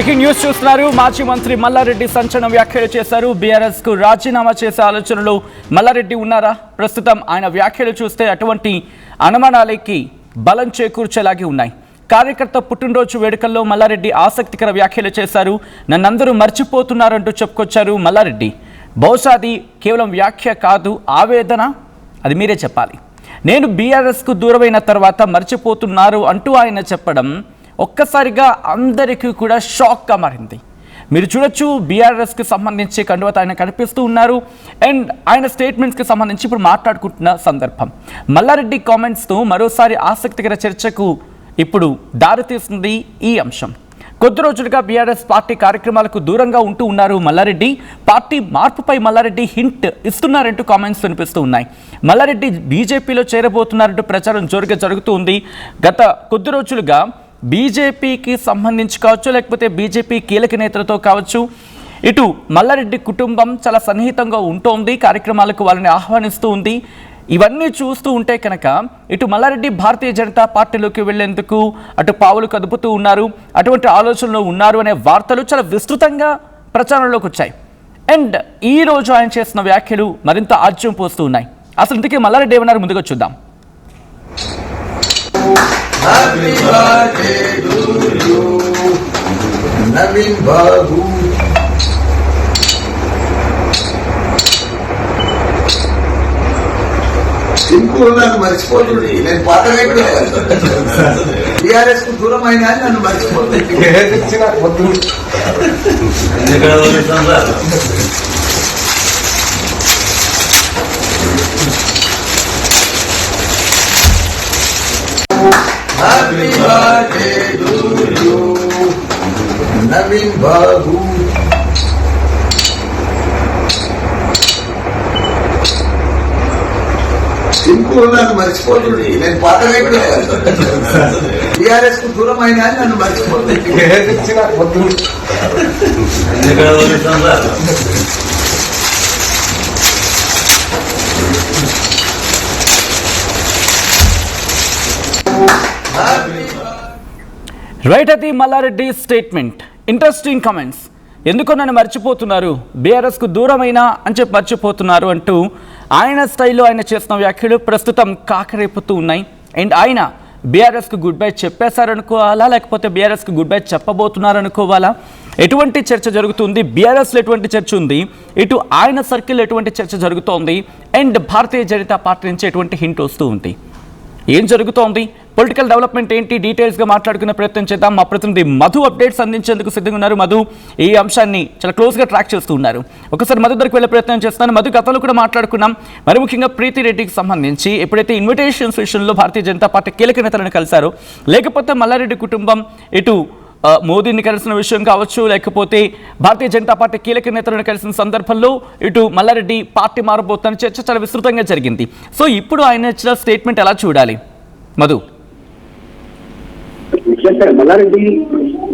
Breaking news చూస్తున్నారు. మాజీ మంత్రి మల్లారెడ్డి సంచలన వ్యాఖ్యలు చేశారు. బీఆర్ఎస్ కు రాజీనామా చేసే ఆలోచనలో మల్లారెడ్డి ఉన్నారా? ప్రస్తుతం ఆయన వ్యాఖ్యలు చూస్తే అటువంటి అనుమానాలకి బలం చేకూర్చేలాగే ఉన్నాయి. కార్యకర్త పుట్టినరోజు వేడుకల్లో మల్లారెడ్డి ఆసక్తికర వ్యాఖ్యలు చేశారు. నన్నందరూ మర్చిపోతున్నారంటూ చెప్పుకొచ్చారు మల్లారెడ్డి. బహుశా అది కేవలం వ్యాఖ్య కాదు, ఆవేదన. అది మీరే చెప్పాలి. నేను బీఆర్ఎస్కు దూరమైన తర్వాత మర్చిపోతున్నారు అంటూ ఆయన చెప్పడం ఒక్కసారిగా అందరికీ కూడా షాక్గా మారింది. మీరు చూడొచ్చు, బీఆర్ఎస్కి సంబంధించి కండువత ఆయన కనిపిస్తూ ఉన్నారు. అండ్ ఆయన స్టేట్మెంట్స్కి సంబంధించి ఇప్పుడు మాట్లాడుకుంటున్న సందర్భం. మల్లారెడ్డి కామెంట్స్తో మరోసారి ఆసక్తికర చర్చకు ఇప్పుడు దారితీస్తుంది ఈ అంశం. కొద్ది రోజులుగా బీఆర్ఎస్ పార్టీ కార్యక్రమాలకు దూరంగా ఉంటూ ఉన్నారు మల్లారెడ్డి. పార్టీ మార్పుపై మల్లారెడ్డి హింట్ ఇస్తున్నారంటూ కామెంట్స్ వినిపిస్తూ ఉన్నాయి. మల్లారెడ్డి బీజేపీలో చేరబోతున్నారంటూ ప్రచారం జోరుగా జరుగుతూ ఉంది. గత కొద్ది రోజులుగా బీజేపీకి సంబంధించి కావచ్చు, లేకపోతే బీజేపీ కీలక నేతలతో కావచ్చు, ఇటు మల్లారెడ్డి కుటుంబం చాలా సన్నిహితంగా ఉంటోంది. కార్యక్రమాలకు వాళ్ళని ఆహ్వానిస్తూ ఉంది. ఇవన్నీ చూస్తూ ఉంటే కనుక ఇటు మల్లారెడ్డి భారతీయ జనతా పార్టీలోకి వెళ్లేందుకు అటు పావులు కదుపుతూ ఉన్నారు, అటువంటి ఆలోచనలో ఉన్నారు అనే వార్తలు చాలా విస్తృతంగా ప్రచారంలోకి వచ్చాయి. అండ్ ఈ రోజు ఆయన చేసిన వ్యాఖ్యలు మరింత ఆజ్యం పోస్తూ ఉన్నాయి. అసలు ఇంతకీ మల్లారెడ్డి ఏమన్నారు ముందుగా చూద్దాం. Happy birthday to you, Naveen Babu. Simple నన్ను మర్చిపోతుంది. నేను పాత టీఆర్ఎస్ కు దూరం అయినా నన్ను మర్చిపోతుంది. Happy birthday to you, Naveen Babu. Simple నన్ను మర్చిపోతుంది. నేను పాత టీఆర్ఎస్ కు దూరం అయినా నన్ను మర్చిపోతుంది. రైట్, అది మల్లారెడ్డి స్టేట్మెంట్. Interesting comments. ఎందుకో నన్ను మర్చిపోతున్నారు, బీఆర్ఎస్కు దూరమైనా అని చెప్పి మర్చిపోతున్నారు అంటూ ఆయన స్టైల్లో ఆయన చేసిన వ్యాఖ్యలు ప్రస్తుతం కాకరేపుతూ ఉన్నాయి. అండ్ ఆయన బీఆర్ఎస్కు గుడ్ బై చెప్పేశారనుకోవాలా, లేకపోతే బీఆర్ఎస్కి గుడ్ బై చెప్పబోతున్నారు అనుకోవాలా? ఎటువంటి చర్చ జరుగుతుంది? బీఆర్ఎస్లో ఎటువంటి చర్చ ఉంది? ఇటు ఆయన సర్కిల్ ఎటువంటి చర్చ జరుగుతోంది? అండ్ భారతీయ జనతా పార్టీ నుంచి ఎటువంటి హింట్ వస్తూ ఉంది? ఏం జరుగుతోంది? పొలిటికల్ డెవలప్మెంట్ ఏంటి? డీటెయిల్స్గా మాట్లాడుకునే ప్రయత్నం చేద్దాం. మా ప్రతినిధి మధు అప్డేట్స్ అందించేందుకు సిద్ధంగా ఉన్నారు. మధు, ఈ అంశాన్ని చాలా క్లోజ్గా ట్రాక్ చేస్తూ ఉన్నారు. ఒకసారి మధు దగ్గరికి వెళ్ళే ప్రయత్నం చేస్తాను. మధు, గతంలో కూడా మాట్లాడుకున్నాం. మరి ముఖ్యంగా ప్రీతి రెడ్డికి సంబంధించి ఎప్పుడైతే ఇన్విటేషన్స్ విషయంలో భారతీయ జనతా పార్టీ కీలక నేతలను కలిశారో, లేకపోతే మల్లారెడ్డి కుటుంబం ఇటు మోదీని కలిసిన విషయం కావచ్చు, లేకపోతే భారతీయ జనతా పార్టీ కీలక నేతలను కలిసిన సందర్భంలో ఇటు మల్లారెడ్డి పార్టీ మారబోతున్న చర్చ చాలా విస్తృతంగా జరిగింది. సో ఇప్పుడు ఆయన ఇచ్చిన స్టేట్మెంట్ ఎలా చూడాలి మధు? మల్లారెడ్డి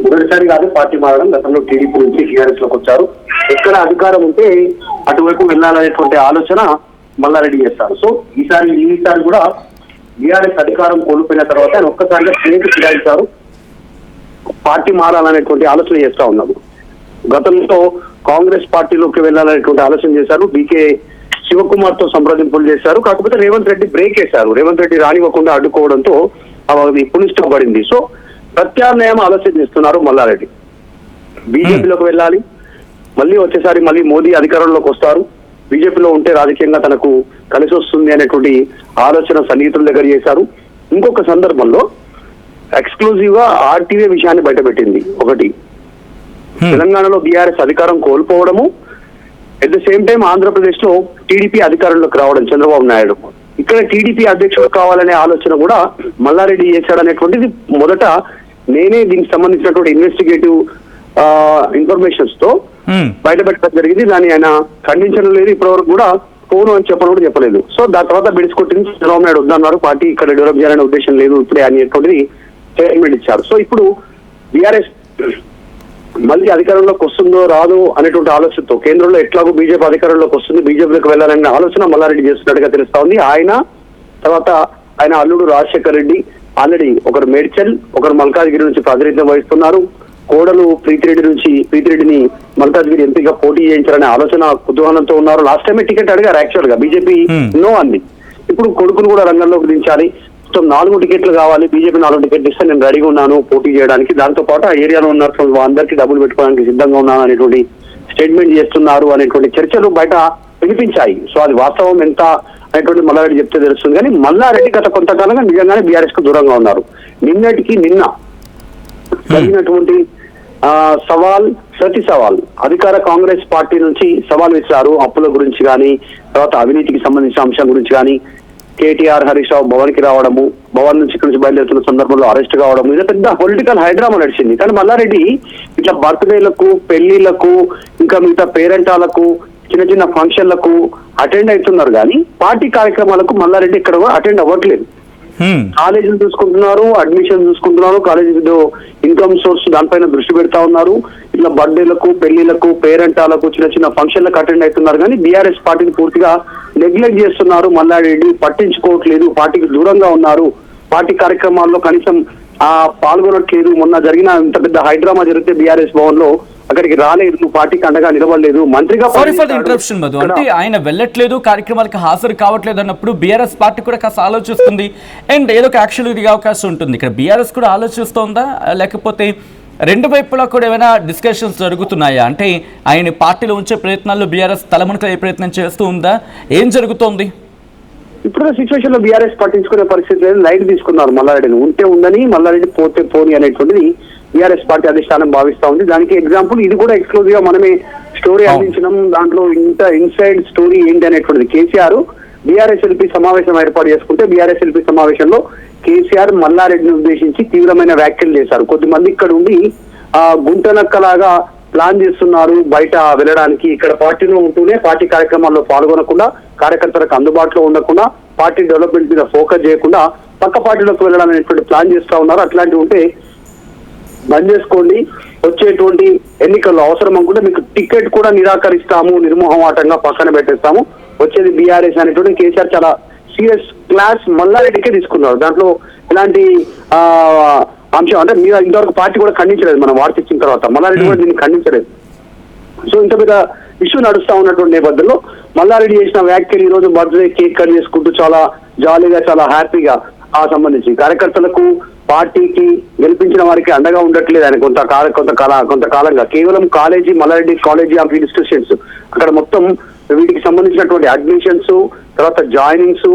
మొదటిసారి కాదు పార్టీ మారడం. గతంలో టీడీపీ నుంచి టీఆర్ఎస్ లోకి వచ్చారు. ఎక్కడ అధికారం ఉంటే అటువైపు వెళ్ళాలనేటువంటి ఆలోచన మల్లారెడ్డి చేస్తారు. సో ఈసారి కూడా టీఆర్ఎస్ అధికారం కోల్పోయిన తర్వాత ఆయన ఒక్కసారిగా ప్లేట్ ఫిరాయించారు. పార్టీ మారాలనేటువంటి ఆలోచన చేస్తా ఉన్నాము. గతంలో కాంగ్రెస్ పార్టీలోకి వెళ్ళాలనేటువంటి ఆలోచన చేశారు. డీకే శివకుమార్ తో సంప్రదింపులు చేశారు. కాకపోతే రేవంత్ రెడ్డి బ్రేక్ వేశారు. రేవంత్ రెడ్డి రానివ్వకుండా అడ్డుకోవడంతో అది పునిష్టపడింది. సో ప్రత్యామ్నాయం ఆలోచన చేస్తున్నారు మల్లారెడ్డి. బీజేపీలోకి వెళ్ళాలి, మళ్ళీ మోదీ అధికారంలోకి వస్తారు, బీజేపీలో ఉంటే రాజకీయంగా తనకు కలిసి వస్తుంది అనేటువంటి ఆలోచన సన్నిహితుల దగ్గర చేశారు. ఇంకొక సందర్భంలో ఎక్స్క్లూజివ్ గా ఆర్టీవీ విషయాన్ని బయటపెట్టింది. ఒకటి, తెలంగాణలో బీఆర్ఎస్ అధికారం కోల్పోవడము, at the same time Andhra Pradesh లో టీడీపీ అధికారంలోకి రావడం చంద్రబాబు నాయుడు. ఇక్కడ టీడీపీ అధ్యక్షుడు కావాలనే ఆలోచన కూడా మల్లారెడ్డి చేశాడనేటువంటిది మొదట నేనే దీనికి సంబంధించినటువంటి ఇన్వెస్టిగేటివ్ ఇన్ఫర్మేషన్స్ తో బయటపెట్టడం జరిగింది. దాన్ని ఆయన ఖండించడం లేదు, ఇప్పటివరకు కూడా పోను అని చెప్పడం కూడా చెప్పలేదు. సో దాని తర్వాత బిడిసికొట్టింది. చంద్రబాబు నాయుడు వద్దన్నారు, పార్టీ ఇక్కడ డెవలప్ చేయాలనే ఉద్దేశం లేదు ఇప్పుడే అనేటువంటిది స్టేట్మెంట్ ఇచ్చారు. సో ఇప్పుడు బీఆర్ఎస్ మళ్ళీ అధికారంలోకి వస్తుందో రాదో అనేటువంటి ఆలోచనతో కేంద్రంలో ఎట్లాగో బీజేపీ అధికారంలోకి వస్తుంది, బీజేపీలోకి వెళ్ళాలనే ఆలోచన మల్లారెడ్డి చేస్తున్నట్టుగా తెలుస్తా ఉంది. తర్వాత ఆయన అల్లుడు రాజశేఖర్ రెడ్డి ఆల్రెడీ ఒకరు మేడ్చల్, ఒకరు మల్కాజ్గిరి నుంచి ప్రాతినిధ్యం వహిస్తున్నారు. కోడలు ప్రీతిరెడ్డిని మల్కాజ్గిరి ఎంపీగా పోటీ చేయించాలనే ఆలోచన కుతూహలంతో ఉన్నారు. లాస్ట్ టైమే టికెట్ అడిగారు యాక్చువల్ గా, బీజేపీ నో అంది. ఇప్పుడు కొడుకును కూడా రంగంలోకి దించాలి, మొత్తం 4 టికెట్లు కావాలి, బీజేపీ 4 టికెట్లు ఇస్తే నేను రెడీగా ఉన్నాను పోటీ చేయడానికి, దాంతో పాటు ఆ ఏరియాలో ఉన్న అందరికీ డబ్బులు పెట్టుకోవడానికి సిద్ధంగా ఉన్నాను అనేటువంటి స్టేట్మెంట్ చేస్తున్నారు అనేటువంటి చర్చలు బయట వినిపించాయి. సో అది వాస్తవం ఎంత అనేటువంటి మల్లారెడ్డి చెప్తే తెలుస్తుంది. కానీ మల్లారెడ్డి గత కొంతకాలంగా నిజంగానే బీఆర్ఎస్ కు దూరంగా ఉన్నారు. నిన్న జరిగినటువంటి ప్రతి సవాల్ అధికార కాంగ్రెస్ పార్టీ నుంచి సవాల్ ఇచ్చారు. అప్పుల గురించి కానీ, తర్వాత అవినీతికి సంబంధించిన అంశం గురించి కానీ, కేటీఆర్ హరీష్ రావు భవన్ కి రావడము, భవన్ నుంచి ఇక్కడి నుంచి బయలుదేరుతున్న సందర్భంలో అరెస్ట్ కావడం, ఇది పెద్ద పొలిటికల్ హైడ్రామా నడిచింది. కానీ మల్లారెడ్డి ఇట్లా బర్త్డేలకు, పెళ్లిళ్లకు, ఇంకా మిగతా పేరెంటాలకు, చిన్న చిన్న ఫంక్షన్లకు అటెండ్ అవుతున్నారు. కానీ పార్టీ కార్యక్రమాలకు మల్లారెడ్డి ఇక్కడ కూడా అటెండ్ అవ్వట్లేదు. కాలేజీలు చూసుకుంటున్నారు, అడ్మిషన్ చూసుకుంటున్నారు, కాలేజీలో ఇన్కమ్ సోర్స్ దానిపైన దృష్టి పెడతా ఉన్నారు. ఇట్లా బర్త్డేలకు, పెళ్లిళ్లకు, పేరెంటాలకు, చిన్న చిన్న ఫంక్షన్లకు అటెండ్ అవుతున్నారు. కానీ బీఆర్ఎస్ పార్టీని పూర్తిగా నెగ్లెక్ట్ చేస్తున్నారు. మల్లారెడ్డి పట్టించుకోవట్లేదు, పార్టీకి దూరంగా ఉన్నారు, పార్టీ కార్యక్రమాల్లో కనీసం పాల్గొనట్లేదు. మొన్న జరిగిన ఇంత పెద్ద హైడ్రామా జరిగితే బీఆర్ఎస్ భవన్ లో అక్కడికి రాలేదు, పార్టీకి అండగా నిలబడలేదు. మంత్రిగా అంటే ఆయన వెళ్ళట్లేదు, కార్యక్రమాలకు హాజరు కావట్లేదు అన్నప్పుడు బీఆర్ఎస్ పార్టీ కూడా కాస్త ఆలోచిస్తుంది అండ్ ఏదో ఒక యాక్షన్ దిగే అవకాశం ఉంటుంది. ఇక్కడ బీఆర్ఎస్ కూడా ఆలోచిస్తోందా, లేకపోతే రెండు వైపులా కూడా ఏమైనా డిస్కషన్స్ జరుగుతున్నాయా? అంటే ఆయన పార్టీలో ఉంచే ప్రయత్నాల్లో బీఆర్ఎస్ తలమునకలే ప్రయత్నం చేస్తూ ఉందా, ఏం జరుగుతోంది? ఇప్పుడు సిచ్యువేషన్ లో బీఆర్ఎస్ పట్టించుకునే పరిస్థితి లేదు, లైట్ తీసుకున్నారు మల్లారెడ్డిని. ఉంటే ఉందని, మల్లారెడ్డి పోతే పోని అనేటువంటిది బీఆర్ఎస్ పార్టీ అధిష్టానం భావిస్తా ఉంది. దానికి ఎగ్జాంపుల్ ఇది కూడా ఎక్స్క్లూజివ్ గా మనమే స్టోరీ అందించడం. దాంట్లో ఇంత ఇన్సైడ్ స్టోరీ ఏంటి అనేటువంటిది, కేసీఆర్ బీఆర్ఎస్ ఎల్పీ సమావేశం ఏర్పాటు చేసుకుంటే బీఆర్ఎస్ ఎల్పీ సమావేశంలో కేసీఆర్ మల్లారెడ్డిని ఉద్దేశించి తీవ్రమైన వ్యాఖ్యలు చేశారు. కొద్దిమంది ఇక్కడ ఉండి గుంటనక్కలాగా ప్లాన్ చేస్తున్నారు బయట వెళ్ళడానికి, ఇక్కడ పార్టీలో ఉంటూనే పార్టీ కార్యక్రమాల్లో పాల్గొనకుండా, కార్యకర్తలకు అందుబాటులో ఉండకుండా, పార్టీ డెవలప్మెంట్ మీద ఫోకస్ చేయకుండా పక్క పార్టీలోకి వెళ్ళడం అనేటువంటి ప్లాన్ చేస్తా ఉన్నారు. అట్లాంటివి ఉంటే బంద్ చేసుకోండి, వచ్చేటువంటి ఎన్నికల్లో అవసరం అనుకుంటే మీకు టికెట్ కూడా నిరాకరిస్తాము, నిర్మోహమాటంగా పక్కన పెట్టేస్తాము, వచ్చేది బీఆర్ఎస్ అనేటువంటి కేసీఆర్ చాలా సీరియస్ క్లాస్ మల్లారెడ్డికే తీసుకున్నారు. దాంట్లో ఇలాంటి అంశం అంటే మీరు ఇంతవరకు పార్టీ కూడా ఖండించలేదు, మనం వార్త ఇచ్చిన తర్వాత మల్లారెడ్డి కూడా దీన్ని ఖండించలేదు. సో ఇంత పెద్ద ఇష్యూ నడుస్తా ఉన్నటువంటి నేపథ్యంలో మల్లారెడ్డి చేసిన వ్యాఖ్యలు, ఈ రోజు బర్త్డే కేక్ కట్ చేసుకుంటూ చాలా జాలీగా, చాలా హ్యాపీగా సంబంధించి కార్యకర్తలకు, పార్టీకి గెలిపించిన వారికి అండగా ఉండట్లేదు ఆయన కొంతకాలంగా. కేవలం college, Malla Reddy college of institutions, అక్కడ మొత్తం వీటికి సంబంధించినటువంటి అడ్మిషన్స్, తర్వాత జాయినింగ్స్,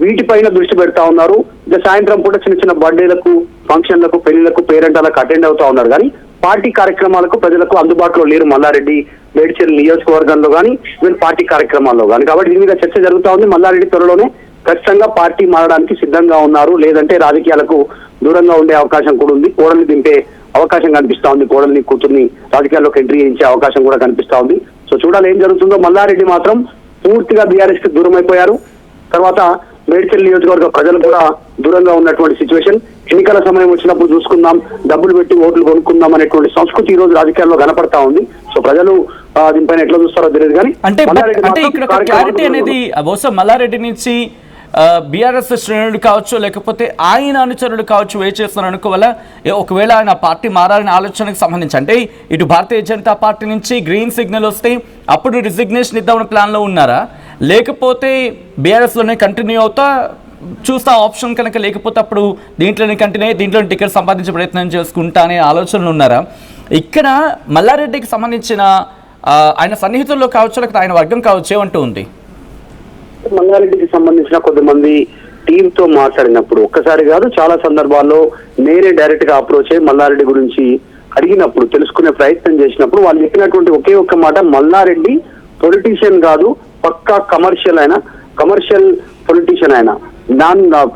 వీటిపైన దృష్టి పెడతా ఉన్నారు. ఇంకా సాయంత్రం పూట చిన్న చిన్న బర్త్డేలకు, ఫంక్షన్లకు, పెళ్లిళ్లకు, పేరెంటాలకు అటెండ్ అవుతా ఉన్నారు. కానీ పార్టీ కార్యక్రమాలకు ప్రజలకు అందుబాటులో లేరు మల్లారెడ్డి మేడ్చల్ నియోజకవర్గంలో కానీ, వీళ్ళు పార్టీ కార్యక్రమాల్లో కానీ. కాబట్టి దీని మీద చర్చ జరుగుతా ఉంది. మల్లారెడ్డి త్వరలోనే ఖచ్చితంగా పార్టీ మారడానికి సిద్ధంగా ఉన్నారు, లేదంటే రాజకీయాలకు దూరంగా ఉండే అవకాశం కూడా ఉంది. కోడల్ని దింపే అవకాశం కనిపిస్తా ఉంది, కోడల్ని, కూతుర్ని రాజకీయాల్లోకి ఎంట్రీ చేయించే అవకాశం కూడా కనిపిస్తా ఉంది. సో చూడాలి ఏం జరుగుతుందో. మల్లారెడ్డి మాత్రం పూర్తిగా బీఆర్ఎస్ కి దూరం అయిపోయారు. తర్వాత మేడ్చల్ నియోజకవర్గ ప్రజలు కూడా దూరంగా ఉన్నటువంటి సిచ్యువేషన్. ఎన్నికల సమయం వచ్చినప్పుడు చూసుకుందాం, డబ్బులు పెట్టి ఓట్లు కొనుక్కుందాం అనేటువంటి సంస్కృతి ఈ రోజు రాజకీయాల్లో కనపడతా ఉంది. సో ప్రజలు దీనిపైన ఎట్లా చూస్తారో తెలియదు. కానీ అంటే ఇక్కడ క్లారిటీ అనేది బహుశా మల్లారెడ్డి నుంచి బీఆర్ఎస్ శ్రేణులు కావచ్చు, లేకపోతే ఆయన అనుచరులు కావచ్చు వే చేస్తున్నారు అనుకోవాలా? ఒకవేళ ఆయన పార్టీ మారాలనే ఆలోచనకు సంబంధించి, అంటే ఇటు భారతీయ జనతా పార్టీ నుంచి గ్రీన్ సిగ్నల్ వస్తే అప్పుడు రిజిగ్నేషన్ ఇద్దామన్న ప్లాన్లో ఉన్నారా, లేకపోతే బీఆర్ఎస్లోనే కంటిన్యూ అవుతా చూస్తా ఆప్షన్ కనుక లేకపోతే అప్పుడు దీంట్లోనే కంటిన్యూ అయ్యి దీంట్లో టికెట్ సంపాదించే ప్రయత్నం చేసుకుంటా అనే ఆలోచనలు ఉన్నారా? ఇక్కడ మల్లారెడ్డికి సంబంధించిన ఆయన సన్నిహితుల్లో కావచ్చు, లేకపోతే ఆయన వర్గం కావచ్చు, ఏమంటూ ఉంది? మల్లారెడ్డికి సంబంధించిన కొద్దిమంది టీమ్ తో మాట్లాడినప్పుడు, ఒక్కసారి కాదు చాలా సందర్భాల్లో నేనే డైరెక్ట్ గా అప్రోచ్ అయ్యి మల్లారెడ్డి గురించి అడిగినప్పుడు, తెలుసుకునే ప్రయత్నం చేసినప్పుడు వాళ్ళు చెప్పినటువంటి ఒకే ఒక్క మాట, మల్లారెడ్డి పొలిటీషియన్ కాదు, పక్కా కమర్షియల్ పొలిటీషియన్. ఆయన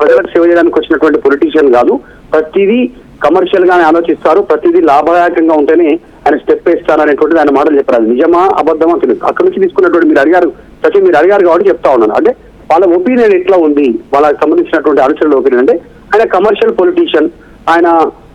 ప్రజలకు సేవ చేయడానికి వచ్చినటువంటి పొలిటీషియన్ కాదు, ప్రతిదీ కమర్షియల్ గానే ఆలోచిస్తారు, ప్రతిదీ లాభదాయకంగా ఉంటేనే ఆయన స్టెప్ వేస్తారు అనేటువంటిది ఆయన మాటలు చెప్పారు. అది నిజమా అబద్ధమా తెలియదు. అక్కడి నుంచి తీసుకున్నటువంటి మీరు అడిగారు కాబట్టి చెప్తా ఉన్నాను. అంటే వాళ్ళ ఒపీనియన్ ఎట్లా ఉంది, వాళ్ళకి సంబంధించినటువంటి అనుచరుల ఒపీనియన్ అంటే ఆయన కమర్షియల్ పొలిటీషియన్, ఆయన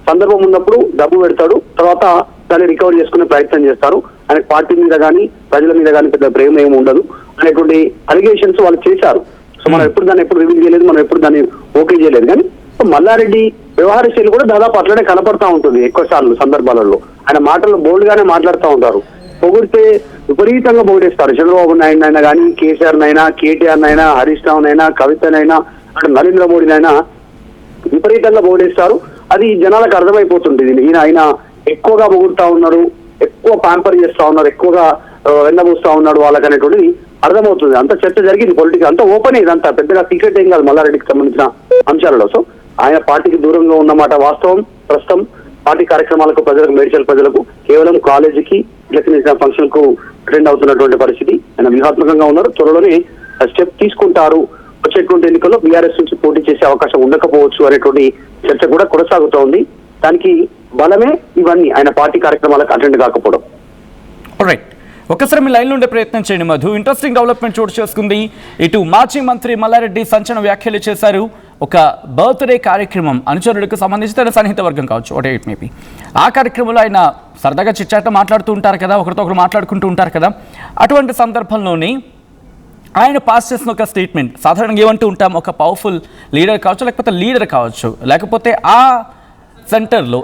సందర్భం ఉన్నప్పుడు డబ్బు పెడతాడు, తర్వాత దాన్ని రికవర్ చేసుకునే ప్రయత్నం చేస్తారు. ఆయన పార్టీ మీద కానీ ప్రజల మీద కానీ పెద్ద ప్రేమ ఏమి ఉండదు అనేటువంటి అలిగేషన్స్ వాళ్ళు చేశారు. సో మనం ఎప్పుడు రివీల్ చేయలేదు, మనం ఎప్పుడు దాన్ని ఓకే చేయలేదు. కానీ మల్లారెడ్డి వ్యవహార శైలి కూడా దాదాపు అట్లనే కనపడతా ఉంటుంది ఎక్కువ సార్లు సందర్భాలలో. ఆయన మాటలు బోల్డ్ గానే మాట్లాడుతూ ఉంటారు. పొగిడితే విపరీతంగా పొగిడేస్తారు. చంద్రబాబు నాయుడు అయినా కానీ, కేసీఆర్ నైనా, కేటీఆర్ నైనా, హరీష్ రావు నైనా, కవితనైనా, అటు నరేంద్ర మోడీనైనా విపరీతంగా పొగిడేస్తారు. అది జనాలకు అర్థమైపోతుంది. ఆయన ఎక్కువగా పొగుడుతా ఉన్నారు, ఎక్కువ ప్యాంపర్ చేస్తా ఉన్నారు, ఎక్కువగా వెన్నబూస్తా ఉన్నాడు వాళ్ళకి అనేటువంటిది అర్థమవుతుంది. అంత చర్చ జరిగింది పొలిటికల్, అంత ఓపెన్, ఇదంతా పెద్దగా సీక్రెట్ ఏం కాదు మల్లారెడ్డికి సంబంధించిన అంశాలలో. సో ఆయన పార్టీకి దూరంగా ఉన్నమాట వాస్తవం. ప్రస్తుతం పార్టీ కార్యక్రమాలకు ప్రజలకు, మేడ్చల్ ప్రజలకు కేవలం కాలేజీకి ఇట్లా ఫంక్షన్ కు అటెండ్ అవుతున్నటువంటి పరిస్థితి. ఆయన వ్యూహాత్మకంగా ఉన్నారు. త్వరలోనే స్టెప్ తీసుకుంటారు. వచ్చేటువంటి ఎన్నికల్లో బీఆర్ఎస్ నుంచి పోటీ చేసే అవకాశం ఉండకపోవచ్చు అనేటువంటి చర్చ కూడా కొనసాగుతోంది. దానికి బలమే ఇవన్నీ, ఆయన పార్టీ కార్యక్రమాలకు అటెండ్ కాకపోవడం. రైట్, ఒకసారి మీ లైన్లో ఉండే ప్రయత్నం చేయండి మధు. ఇంట్రెస్టింగ్ డెవలప్మెంట్ చోటు చేసుకుంది. ఇటు మాజీ మంత్రి మల్లారెడ్డి సంచలన వ్యాఖ్యలు చేశారు. ఒక బర్త్డే కార్యక్రమం, అనుచరులకు సంబంధించి తన సన్నిహిత వర్గం కావచ్చు, వాట్ ఇట్ మేబీ, ఆ కార్యక్రమంలో ఆయన సరదాగా చిట్చాట మాట్లాడుతూ ఉంటారు కదా, ఒకరితో ఒకరు మాట్లాడుకుంటూ ఉంటారు కదా. అటువంటి సందర్భంలోని ఆయన పాస్ చేసిన ఒక స్టేట్మెంట్, సాధారణంగా ఏమంటూ ఉంటాం, ఒక పవర్ఫుల్ లీడర్ కావచ్చు, లేకపోతే లీడర్ కావచ్చు, లేకపోతే ఆ సెంటర్లో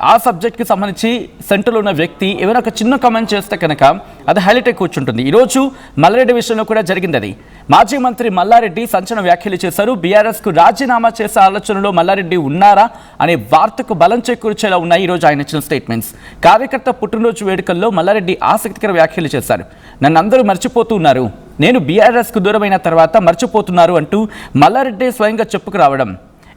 ఆ సబ్జెక్ట్కి సంబంధించి సెంటర్లో ఉన్న వ్యక్తి ఏమైనా ఒక చిన్న కామెంట్ చేస్తే కనుక అది హైలైట్ అయి కూర్చుంటుంది. ఈరోజు మల్లారెడ్డి విషయంలో కూడా జరిగింది అది. మాజీ మంత్రి మల్లారెడ్డి సంచలన వ్యాఖ్యలు చేశారు. బీఆర్ఎస్కు రాజీనామా చేసే ఆలోచనలో మల్లారెడ్డి ఉన్నారా అనే వార్తకు బలం చేకూర్చేలా ఉన్నాయి ఈరోజు ఆయన ఇచ్చిన స్టేట్మెంట్స్. కార్యకర్త పుట్టినరోజు వేడుకల్లో మల్లారెడ్డి ఆసక్తికర వ్యాఖ్యలు చేశారు. నన్ను అందరూ మర్చిపోతున్నారు, నేను బీఆర్ఎస్కు దూరమైన తర్వాత మర్చిపోతున్నారు అంటూ మల్లారెడ్డి స్వయంగా చెప్పుకురావడం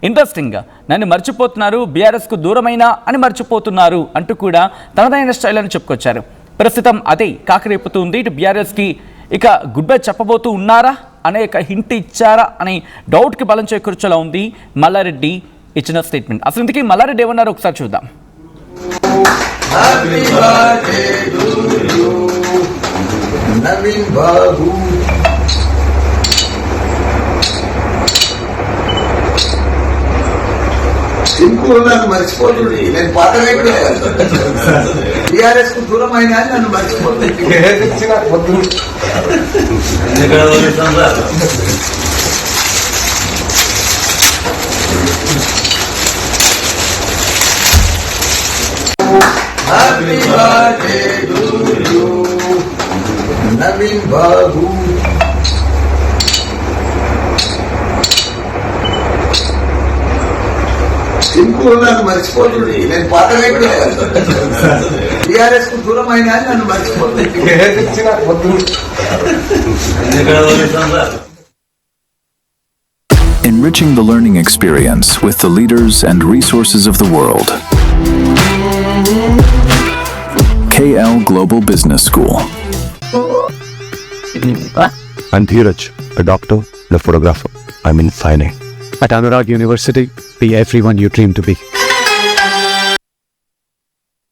ఇంట్రెస్టింగ్గా. నన్ను మర్చిపోతున్నారు, బీఆర్ఎస్కు దూరమైనా అని మర్చిపోతున్నారు అంటూ కూడా తనదైన స్టైల్ అని చెప్పుకొచ్చారు. ప్రస్తుతం అదే కాకరేపుతుంది. ఇటు బీఆర్ఎస్కి ఇక గుడ్ బై చెప్పబోతూ ఉన్నారా అనే ఒక హింట్ ఇచ్చారా అనే డౌట్కి బలం చేకూర్చేలా ఉంది మల్లారెడ్డి ఇచ్చిన స్టేట్మెంట్. అసలు ఇంతకీ మల్లారెడ్డి ఏమన్నారో ఒకసారి చూద్దాం. Happy birthday to you Naveen Babu. Simple, నన్ను మర్చిపోతుంది. నేను పాత వ్యక్తి, టీఆర్ఎస్ కు దూరం అయినా నన్ను మర్చిపోతుంది. Happy birthday to you Naveen Babu. Simple, నన్ను మర్చిపోతుంది. నేను పాత వ్యక్తి, టీఆర్ఎస్ కు దూరం అయినా నన్ను మర్చిపోతుంది. Enriching the learning experience with the leaders and resources of the world. KL Global Business School. I'm Dheeraj, a doctor and a photographer. I'm in fine art. At Anurag University, be everyone you dream to be.